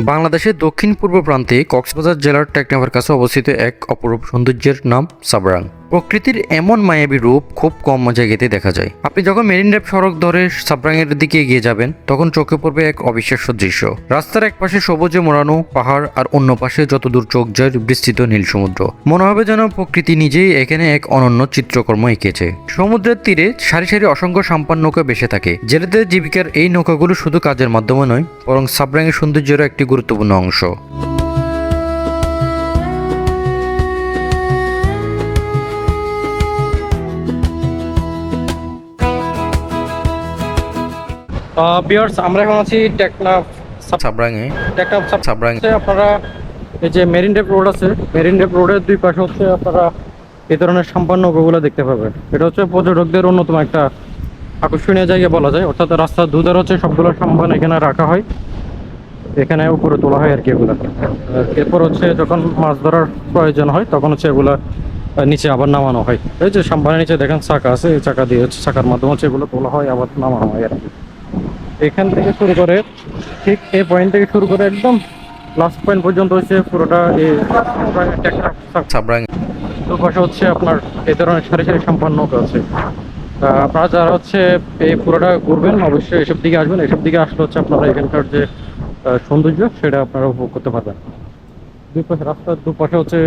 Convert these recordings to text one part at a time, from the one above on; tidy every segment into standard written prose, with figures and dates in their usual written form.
বাংলাদেশের দক্ষিণ পূর্ব প্রান্তে কক্সবাজার জেলার টেকনাফের কাছে অবস্থিত এক অপরূপ সৌন্দর্যের নাম সাবরাং। প্রকৃতির এমন মায়াবী রূপ খুব কম জায়গাতে দেখা যায়। আপনি যখন মেরিন ড্রাইভ সড়ক ধরে সাবরাংয়ের দিকে এগিয়ে যাবেন তখন চোখে পড়বে এক অবিশ্বাস্য দৃশ্য। রাস্তার এক পাশে সবুজে মোড়ানো পাহাড় আর অন্য পাশে যতদূর চোখ যায় বিস্তৃত নীল সমুদ্র। মনে হবে যেন প্রকৃতি নিজেই এখানে এক অনন্য চিত্রকর্ম এঁকেছে। সমুদ্রের তীরে সারি সারি অসংখ্য সাম্পান নৌকা ভেসে থাকে। জেলেদের জীবিকার এই নৌকাগুলো শুধু কাজের মাধ্যমে নয়, বরং সাবরাংয়ের সৌন্দর্যের একটি গুরুত্বপূর্ণ অংশ। ভিউয়ার্স, আমরা এখন আছি টেকনাফ সাবরাংয়ে। সাবরাং আপনারা এই যে মেরিন ড্রাইভ রোড আছে, মেরিন ড্রাইভ রোডের দুই পাশে হচ্ছে আপনারা এই ধরনের সাম্পান নৌকাগুলো দেখতে পাবেন। এটা হচ্ছে পর্যটকদের অন্যতম একটা আকর্ষণীয় জায়গা বলা যায়। অর্থাৎ রাস্তার দুধার হচ্ছে সবগুলো সাম্পান এখানে রাখা হয়, এখানে উপরে তোলা হয় আর কি এগুলো। এরপর হচ্ছে যখন মাছ ধরার প্রয়োজন হয় তখন হচ্ছে এগুলা নিচে আবার নামানো হয়। এই যে সাম্পানের নিচে দেখেন চাকা আছে, এই চাকা দিয়ে হচ্ছে চাকার মাধ্যমে হচ্ছে এগুলো তোলা হয় আবার নামানো হয় আর কি। এখান থেকে শুরু করে ঠিক এই পয়েন্ট থেকে শুরু করে একদম লাস্ট পয়েন্ট পর্যন্ত হচ্ছে পুরোটা এই সাবরাং দুপাশে হচ্ছে আপনার এই ধরনের সারি সারি সাম্পান নৌকা আছে। আপনারা যারা হচ্ছে এই পুরোটা ঘুরবেন অবশ্যই এসব দিকে আসবেন। এসব দিকে আসলে হচ্ছে আপনারা এখানকার যে সৌন্দর্য সেটা আপনারা উপভোগ করতে পারবেন। দুই পাশে রাস্তার দুপাশে হচ্ছে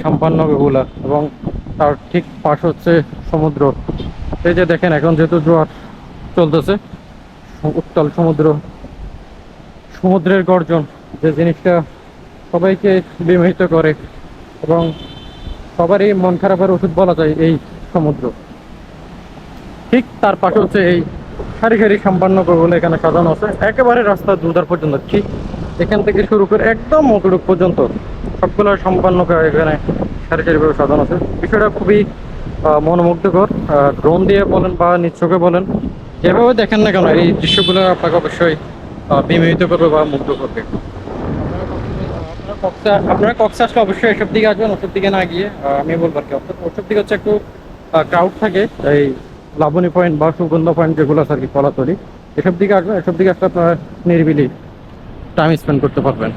সাম্পান নৌকাগুলা এবং তার ঠিক পাশে হচ্ছে সমুদ্র। এই যে দেখেন এখন যেহেতু জোয়ার চলতেছে, উত্তাল সমুদ্র, সমুদ্রের গর্জন যে জিনিসটা সবাইকে বিমোহিত করে এবং সবারই মন খারাপের ওষুধ বলা যায় এই সমুদ্র। ঠিক তার পাশে হচ্ছে এই সারি সারি সাম্পান নৌকাগুলো এখানে সাজানো আছে একেবারে রাস্তার দুধার পর্যন্ত। ঠিক এখান থেকে শুরু করে একদম অতটুক পর্যন্ত সবগুলো সাম্পান নৌকা এখানে সারি সারিভাবে সাজানো আছে। বিষয়টা খুবই মনোমুগ্ধকর। ড্রোন দিয়ে বলেন বা নিজ চোখে বলেন, যেভাবে দেখেন না কেন এই দৃশ্যগুলো আপনাকে অবশ্যই বিমোহিত করবে বা মুগ্ধ করবে। আপনারা কক্সে আসলে অবশ্যই এসব দিকে আসবেন, ওসব দিকে না গিয়ে আমি বলবো আর কি। অর্থাৎ ওসব দিকে হচ্ছে একটু ক্রাউড থাকে, এই লাবণী পয়েন্ট বা সুগন্ধ পয়েন্ট যেগুলো আছে আর কি কলাতলি, এসব দিকে আসবেন। এসব দিকে আসলে আপনারা নিরিবিলি টাইম স্পেন্ড করতে পারবেন।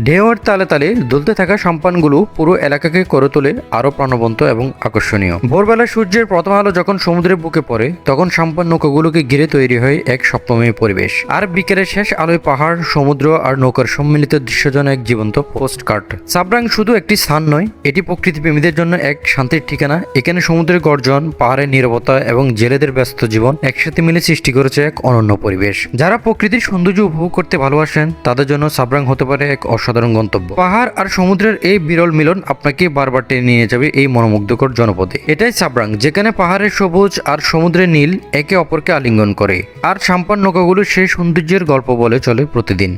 ঢেউয়ের তালে তালে দুলতে থাকা সাম্পানগুলো পুরো এলাকাকে করে তোলে আরো প্রাণবন্ত এবং আকর্ষণীয়। ভোরবেলা সূর্যের প্রথম আলো যখন সমুদ্রের বুকে পড়ে তখন সাম্পান নৌকাগুলোকে ঘিরে তৈরি হয় এক স্বপ্নময় পরিবেশ। আর বিকেলের শেষ আলোয় পাহাড়, সমুদ্র আর নৌকার সম্মিলিত দৃশ্য যেন এক জীবন্ত পোস্ট কার্ড। সাবরাং শুধু একটি স্থান নয়, এটি প্রকৃতি প্রেমীদের জন্য এক শান্তির ঠিকানা। এখানে সমুদ্রের গর্জন, পাহাড়ের নীরবতা এবং জেলেদের ব্যস্ত জীবন একসাথে মিলে সৃষ্টি করেছে এক অনন্য পরিবেশ। যারা প্রকৃতির সৌন্দর্য উপভোগ করতে ভালোবাসেন তাদের জন্য সাবরাং হতে পারে এক অসাধারণ গন্তব্য। পাহাড় আর সমুদ্রের এই বিরল মিলন আপনাকে বারবার টেনে নিয়ে যাবে এই মনোমুগ্ধকর জনপদে। এটাই সাবরাং, যেখানে পাহাড়ের সবুজ আর সমুদ্রের নীল একে অপরকে আলিঙ্গন করে, আর সাম্পান নৌকাগুলো সেই সৌন্দর্যের গল্প বলে চলে প্রতিদিন।